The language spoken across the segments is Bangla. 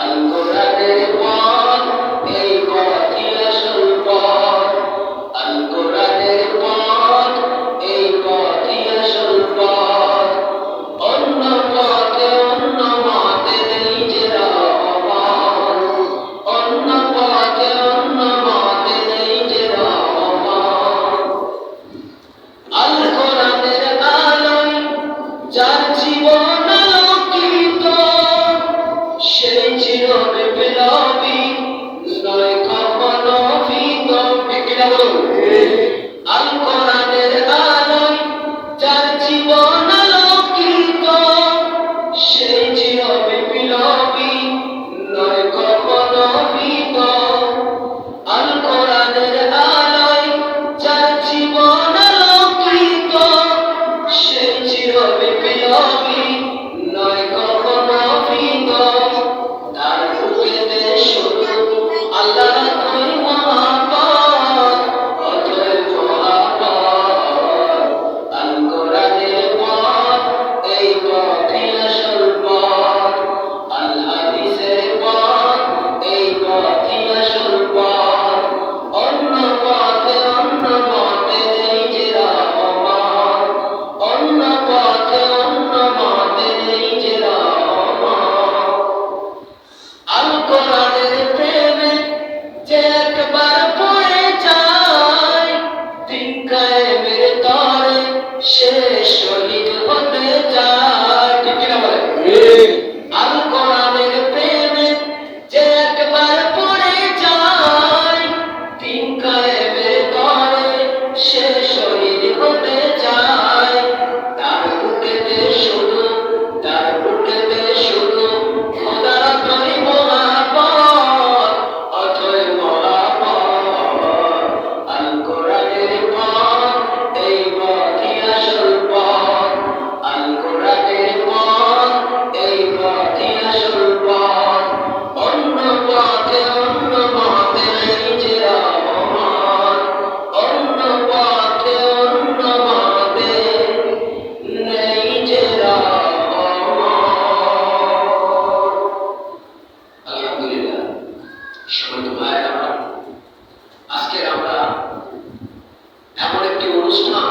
আল কোরআনের পথ, এই পথই আসল পথ। আল কোরআনের পথ, এই পথই আসল পথ। অন্য পথে অন্য মতে নেই যে রহমত। অন্য পথে অন্য মতে নেই যে রহমত। আল কোরআনের আলোয় যার জীবন আলোকিত, সেই চির বিপ্লবী, নয় কখনো ভীত। ঠিক কিনা বলুন? আল কোরআনের আলোয় যার জীবন আলোকিত, সেই চির বিপ্লবী, নয় কখনো ভীত। আল কোরআনের আলোয় যার জীবন আলোকিত, সেই চির বিপ্লবী, নয় কখনো ভীত। তার বুকেতে শুধু আল্লাহর তুই মহাপথ, অতএব মহাপথ। আল কোরআনের পথ, এই পথই আসল পথ। আল হাদিসের পথ, এই পথই আসল পথ। অন্য পথে অন্য মতে নেই যে রহমত। অন্য পথে অন্য মতে নেই যে রহমত। আল কোরআনের প্রেমে যে একবার পড়ে যায়, দিন কায়েমের তরে সে শহীদ হতে চায়। ঠিক কিনা বলে? আল কোরআনের প্রেমে যে একবার পড়ে যায়, দিন কায়েমের তরে সে শহীদ হতে চায়। তার বুকেতে শুধু, তার বুকেতে শুধু খোদার তরি মহাপথ, অতএব মহাপথ। আল কোরআনের পথ, এই পথই আসল পথ। আল কোরআনের পথ, এই পথই আসল পথ। অন্য পথে অন্য মতে নেই যে রহমত। অন্য পথে অন্য মতে নেই যে রহমত। আলহামদুলিল্লাহ। সম্মানিত ভাইরা, আজকে আমরা এমন একটি অনুষ্ঠান,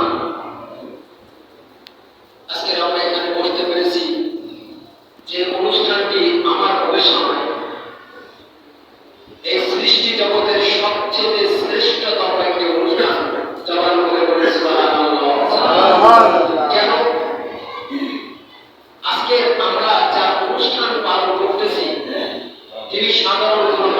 আজকে আমরা এখানে বসতে পেরেছি, যে অনুষ্ঠানটি আমার গবেষণায় এই সৃষ্টি জগতের সবচেয়ে শ্রেষ্ঠতম একটি অনুষ্ঠান। জবান করে বলে সুবহানাল্লাহ। কেন? আজকে আমরা যা অনুষ্ঠান পালন করতেছি, তিনি সাধারণ কোনো